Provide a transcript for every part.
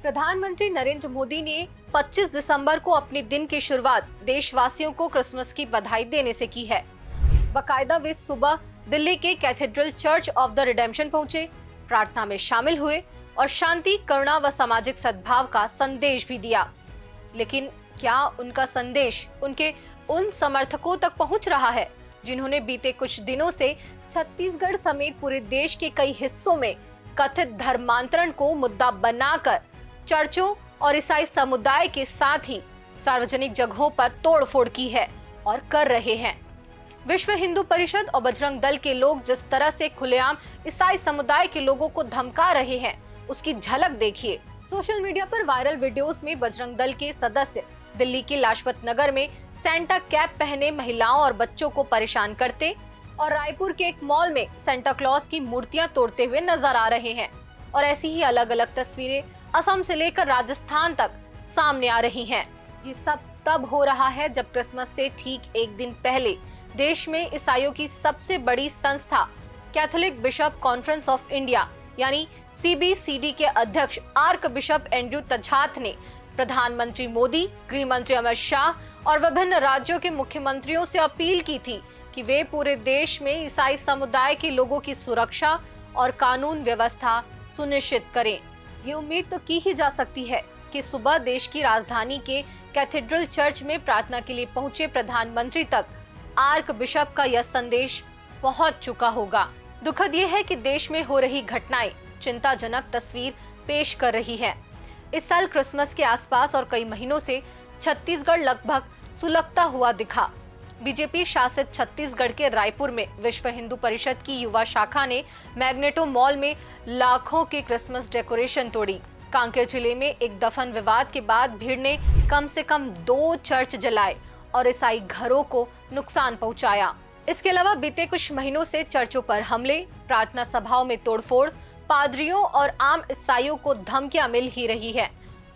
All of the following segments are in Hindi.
प्रधानमंत्री नरेंद्र मोदी ने 25 दिसंबर को अपने दिन की शुरुआत देशवासियों को क्रिसमस की बधाई देने से की है। बाकायदा वे सुबह दिल्ली के cathedral church of the redemption पहुंचे, प्रार्थना में शामिल हुए और शांति, करुणा व सामाजिक सद्भाव का संदेश भी दिया। लेकिन क्या उनका संदेश उनके उन समर्थकों तक पहुंच रहा है जिन्होंने बीते कुछ दिनों से छत्तीसगढ़ समेत पूरे देश के कई हिस्सों में कथित धर्मांतरण को मुद्दा बनाकर चर्चों और ईसाई समुदाय के साथ ही सार्वजनिक जगहों पर तोड़फोड़ की है और कर रहे हैं। विश्व हिंदू परिषद और बजरंग दल के लोग जिस तरह से खुलेआम ईसाई समुदाय के लोगों को धमका रहे हैं, उसकी झलक देखिए। सोशल मीडिया पर वायरल वीडियोस में बजरंग दल के सदस्य दिल्ली के लाजपत नगर में सेंटा कैप पहने महिलाओं और बच्चों को परेशान करते और रायपुर के एक मॉल में सेंटा क्लॉज की मूर्तियां तोड़ते हुए नजर आ रहे हैं। और ऐसी ही अलग अलग तस्वीरें असम से लेकर राजस्थान तक सामने आ रही हैं। ये सब तब हो रहा है जब क्रिसमस से ठीक एक दिन पहले देश में ईसाइयों की सबसे बड़ी संस्था Catholic bishop conference of India यानी CBCD के अध्यक्ष आर्क बिशप एंड्रयू तछात ने प्रधानमंत्री मोदी, गृह मंत्री अमित शाह और विभिन्न राज्यों के मुख्यमंत्रियों से अपील की थी कि वे पूरे देश में ईसाई समुदाय के लोगों की सुरक्षा और कानून व्यवस्था सुनिश्चित करें। ये उम्मीद तो की ही जा सकती है कि सुबह देश की राजधानी के कैथेड्रल चर्च में प्रार्थना के लिए पहुंचे प्रधानमंत्री तक आर्क बिशप का यह संदेश पहुंच चुका होगा। दुखद यह है कि देश में हो रही घटनाएं चिंताजनक तस्वीर पेश कर रही है। इस साल क्रिसमस के आसपास और कई महीनों से छत्तीसगढ़ लगभग सुलगता हुआ दिखा। बीजेपी शासित छत्तीसगढ़ के रायपुर में विश्व हिंदू परिषद की युवा शाखा ने मैग्नेटो मॉल में लाखों के क्रिसमस डेकोरेशन तोड़ी। कांकेर जिले में एक दफन विवाद के बाद भीड़ ने कम से कम 2 चर्च जलाए और ईसाई घरों को नुकसान पहुंचाया। इसके अलावा बीते कुछ महीनों से चर्चों पर हमले, प्रार्थना सभाओं में तोड़फोड़, पादरियों और आम ईसाइयों को धमकियां मिल ही रही है।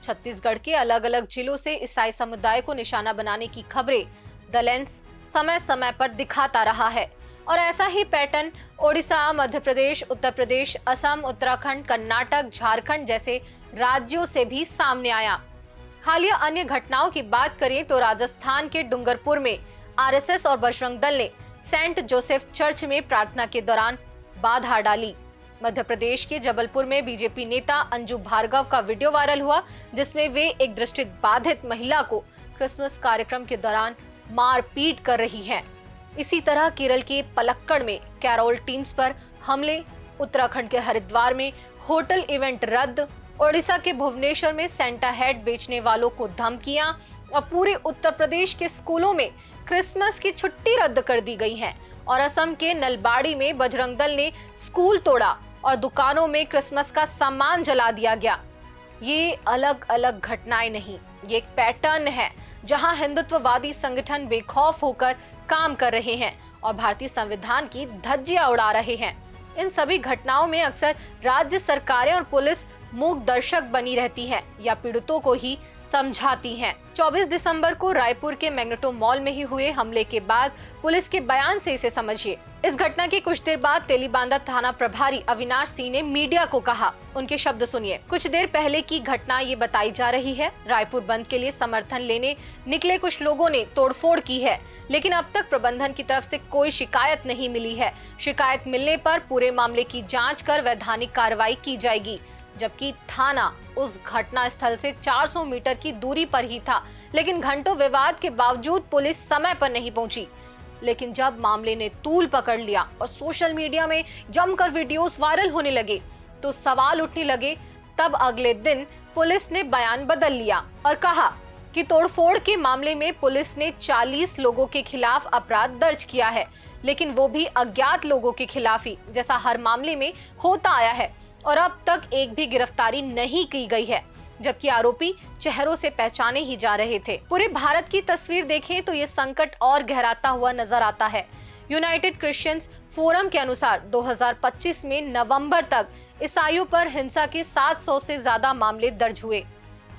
छत्तीसगढ़ के अलग अलग जिलों से ईसाई समुदाय को निशाना बनाने की खबरें द लेंस समय समय पर दिखाता रहा है और ऐसा ही पैटर्न ओडिशा, मध्य प्रदेश, उत्तर प्रदेश, असम, उत्तराखंड, कर्नाटक, झारखंड जैसे राज्यों से भी सामने आया। हालिया अन्य घटनाओं की बात करें तो राजस्थान के डूंगरपुर में RSS और बजरंग दल ने सेंट जोसेफ चर्च में प्रार्थना के दौरान बाधा डाली। मध्य प्रदेश के जबलपुर में बीजेपी नेता अंजू भार्गव का वीडियो वायरल हुआ जिसमें वे एक दृष्टिबाधित महिला को क्रिसमस कार्यक्रम के दौरान मारपीट कर रही हैं। इसी तरह केरल के पलक्कड़ में कैरोल टीम्स पर हमले, उत्तराखंड के हरिद्वार में होटल इवेंट रद्द, ओडिशा के भुवनेश्वर में सेंटा हेड बेचने वालों को धमकियां और पूरे उत्तर प्रदेश के स्कूलों में क्रिसमस की छुट्टी रद्द कर दी गई है और असम के नलबाड़ी में बजरंग दल ने स्कूल तोड़ा और दुकानों में क्रिसमस का सामान जला दिया गया। ये अलग अलग घटनाएं नहीं, ये एक पैटर्न है जहां हिंदुत्ववादी संगठन बेखौफ होकर काम कर रहे हैं और भारतीय संविधान की धज्जियां उड़ा रहे हैं। इन सभी घटनाओं में अक्सर राज्य सरकारें और पुलिस मूक दर्शक बनी रहती है या पीड़ितों को ही समझाती हैं। 24 दिसंबर को रायपुर के मैग्नेटो मॉल में ही हुए हमले के बाद पुलिस के बयान से इसे समझिए। इस घटना के कुछ देर बाद तेलीबांधा थाना प्रभारी अविनाश सिंह ने मीडिया को कहा, उनके शब्द सुनिए। कुछ देर पहले की घटना ये बताई जा रही है। रायपुर बंद के लिए समर्थन लेने निकले कुछ लोगों ने तोड़फोड़ की है, लेकिन अब तक प्रबंधन की तरफ से कोई शिकायत नहीं मिली है। शिकायत मिलने पर पूरे मामले की जाँच कर वैधानिक कार्रवाई की जाएगी, जबकि थाना उस घटना स्थल से 400 मीटर की दूरी पर ही था। लेकिन घंटों विवाद के बावजूद पुलिस समय पर नहीं पहुंची। लेकिन जब मामले ने तूल पकड़ लिया और सोशल मीडिया में जमकर वीडियोस वायरल होने लगे तो सवाल उठने लगे। तब अगले दिन पुलिस ने बयान बदल लिया और कहा कि तोड़फोड़ के मामले में पुलिस ने 40 लोगों के खिलाफ अपराध दर्ज किया है, लेकिन वो भी अज्ञात लोगों के खिलाफ ही, जैसा हर मामले में होता आया है। और अब तक एक भी गिरफ्तारी नहीं की गई है, जबकि आरोपी चेहरों से पहचाने ही जा रहे थे। पूरे भारत की तस्वीर देखें तो ये संकट और गहराता हुआ नजर आता है। यूनाइटेड क्रिश्चियंस फोरम के अनुसार 2025 में नवंबर तक ईसाइयों पर हिंसा के 700 से ज्यादा मामले दर्ज हुए।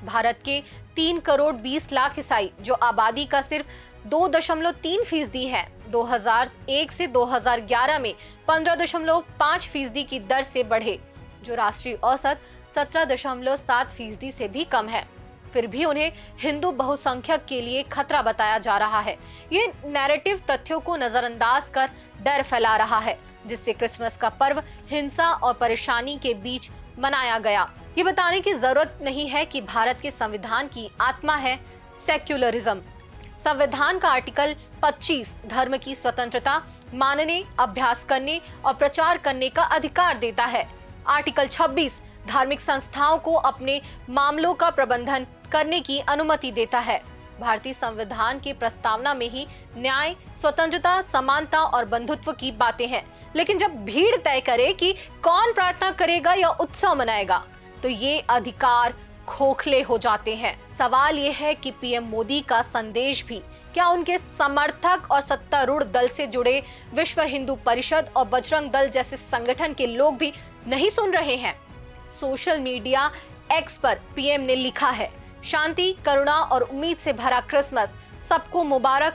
भारत के 3 करोड़ 20 लाख ईसाई, जो आबादी का सिर्फ 2.3% है, 2001 से 2011 में 15.5% की दर से बढ़े, जो राष्ट्रीय औसत 17.7% से भी कम है। फिर भी उन्हें हिंदू बहुसंख्यक के लिए खतरा बताया जा रहा है। ये नैरेटिव तथ्यों को नजरअंदाज कर डर फैला रहा है, जिससे क्रिसमस का पर्व हिंसा और परेशानी के बीच मनाया गया। ये बताने की जरूरत नहीं है कि भारत के संविधान की आत्मा है सेक्युलरिज्म। संविधान का आर्टिकल 25 धर्म की स्वतंत्रता, मानने, अभ्यास करने और प्रचार करने का अधिकार देता है। आर्टिकल 26 धार्मिक संस्थाओं को अपने मामलों का प्रबंधन करने की अनुमति देता है। भारतीय संविधान की प्रस्तावना में ही न्याय, स्वतंत्रता, समानता और बंधुत्व की बातें हैं। लेकिन जब भीड़ तय करे कि कौन प्रार्थना करेगा या उत्सव मनाएगा, तो ये अधिकार खोखले हो जाते हैं। सवाल ये है कि पीएम मोदी का संदेश भी क्या उनके समर्थक और सत्तारूढ़ दल से जुड़े विश्व हिंदू परिषद और बजरंग दल जैसे संगठन के लोग भी नहीं सुन रहे हैं? सोशल मीडिया एक्स पर पीएम ने लिखा है, शांति, करुणा और उम्मीद से भरा क्रिसमस सबको मुबारक।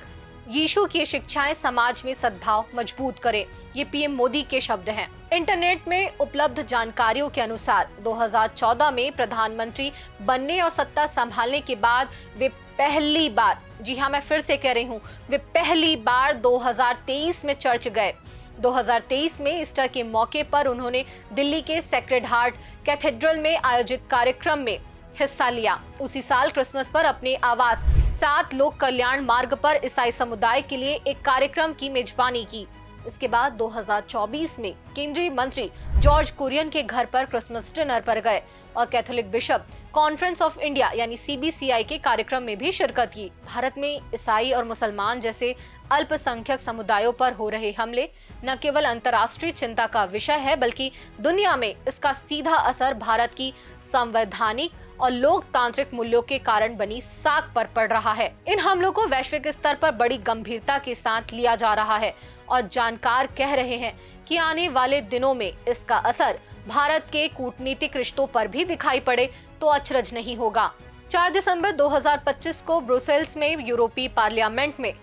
यीशु की शिक्षाएं समाज में सद्भाव मजबूत करें। ये पीएम मोदी के शब्द हैं। इंटरनेट में उपलब्ध जानकारियों के अनुसार 2014 में प्रधानमंत्री बनने और सत्ता संभालने के बाद वे पहली बार, जी हाँ मैं फिर से कह रही हूँ, वे पहली बार 2023 में चर्च गए। 2023 में ईस्टर के मौके पर उन्होंने दिल्ली के सेक्रेड हार्ट कैथेड्रल में आयोजित कार्यक्रम में हिस्सा लिया। उसी साल क्रिसमस पर अपने आवास 7 लोक कल्याण मार्ग पर ईसाई समुदाय के लिए एक कार्यक्रम की मेजबानी की। इसके बाद 2024 में केंद्रीय मंत्री जॉर्ज कुरियन के घर पर क्रिसमस डिनर पर गए और Catholic bishop conference of India यानी CBCI के कार्यक्रम में भी शिरकत की। भारत में ईसाई और मुसलमान जैसे अल्पसंख्यक समुदायों पर हो रहे हमले न केवल अंतर्राष्ट्रीय चिंता का विषय है, बल्कि दुनिया में इसका सीधा असर भारत की संवैधानिक और लोकतांत्रिक मूल्यों के कारण बनी साख पर पड़ रहा है। इन हमलों को वैश्विक स्तर पर बड़ी गंभीरता के साथ लिया जा रहा है और जानकार कह रहे हैं कि आने वाले दिनों में इसका असर भारत के कूटनीतिक रिश्तों पर भी दिखाई पड़े तो अचरज नहीं होगा। 4 दिसंबर 2025 को ब्रुसेल्स में यूरोपीय पार्लियामेंट में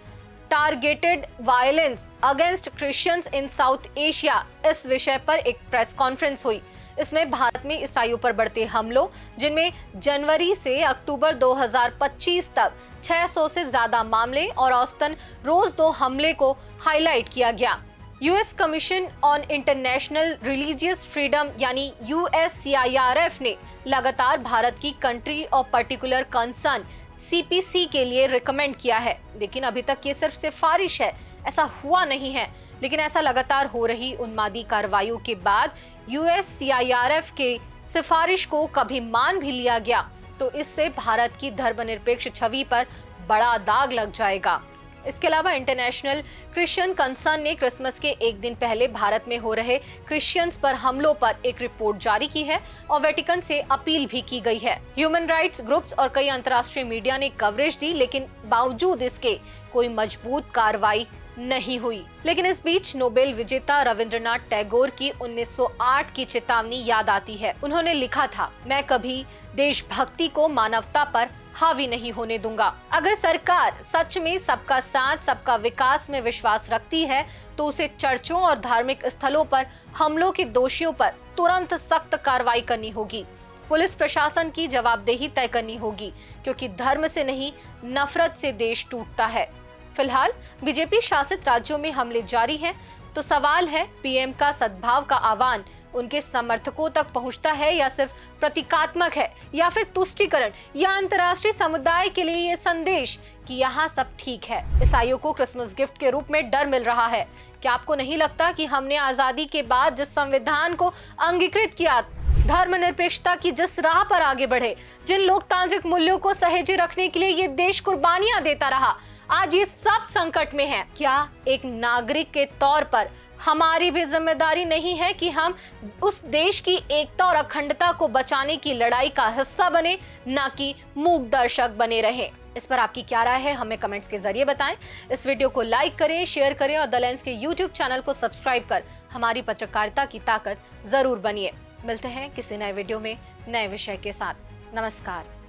टारगेटेड वायलेंस अगेंस्ट क्रिश्चियंस इन साउथ एशिया इस विषय पर एक प्रेस कॉन्फ्रेंस हुई। इसमें भारत में ईसाइयों पर बढ़ते हमलों, जिनमें जनवरी से अक्टूबर 2025 तक 600 से ज्यादा मामले और औसतन रोज 2 हमले को हाईलाइट किया गया। US commission on international religious freedom यानी USCIRF ने लगातार भारत की country of particular concern CPC के लिए रिकमेंड किया है, लेकिन अभी तक ये सिर्फ सिफारिश है, ऐसा हुआ नहीं है। लेकिन ऐसा लगातार हो रही उन्मादी कार्रवाइयों के बाद USCIRF के सिफारिश को कभी मान भी लिया गया तो इससे भारत की धर्मनिरपेक्ष छवि पर बड़ा दाग लग जाएगा। इसके अलावा इंटरनेशनल क्रिश्चियन कंसर्न ने क्रिसमस के एक दिन पहले भारत में हो रहे क्रिश्चियंस पर हमलों पर एक रिपोर्ट जारी की है और वेटिकन से अपील भी की गई है। ह्यूमन राइट्स ग्रुप्स और कई अंतर्राष्ट्रीय मीडिया ने कवरेज दी, लेकिन बावजूद इसके कोई मजबूत कार्रवाई नहीं हुई। लेकिन इस बीच नोबेल विजेता रविंद्रनाथ टैगोर की 1908 की चेतावनी याद आती है। उन्होंने लिखा था, मैं कभी देशभक्ति को मानवता पर हावी नहीं होने दूंगा। अगर सरकार सच में सबका साथ, सबका विकास में विश्वास रखती है तो उसे चर्चों और धार्मिक स्थलों पर हमलों के दोषियों पर तुरंत सख्त कार्रवाई करनी होगी। पुलिस प्रशासन की जवाबदेही तय करनी होगी, क्योंकि धर्म से नहीं नफरत से देश टूटता है। फिलहाल बीजेपी शासित राज्यों में हमले जारी हैं, तो सवाल है पीएम का सद्भाव का आह्वान उनके समर्थकों तक पहुंचता है या सिर्फ प्रतीकात्मक है, या फिर तुष्टीकरण या अंतर्राष्ट्रीय समुदाय के लिए ये संदेश कि यहाँ सब ठीक है। ईसाइयों को क्रिसमस गिफ्ट के रूप में डर मिल रहा है। क्या आपको नहीं लगता कि हमने आजादी के बाद जिस संविधान को अंगीकृत किया, धर्मनिरपेक्षता की जिस राह पर आगे बढ़े, जिन लोकतांत्रिक मूल्यों को सहेजे रखने के लिए ये देश कुर्बानियां देता रहा, आज ये सब संकट में है। क्या एक नागरिक के तौर पर हमारी भी जिम्मेदारी नहीं है कि हम उस देश की एकता और अखंडता को बचाने की लड़ाई का हिस्सा बने, ना कि मूक दर्शक बने रहें? इस पर आपकी क्या राय है, हमें कमेंट्स के जरिए बताएं। इस वीडियो को लाइक करें, शेयर करें और द लेंस के YouTube चैनल को सब्सक्राइब कर हमारी पत्रकारिता की ताकत जरूर बनिए। मिलते हैं किसी नए वीडियो में नए विषय के साथ। नमस्कार।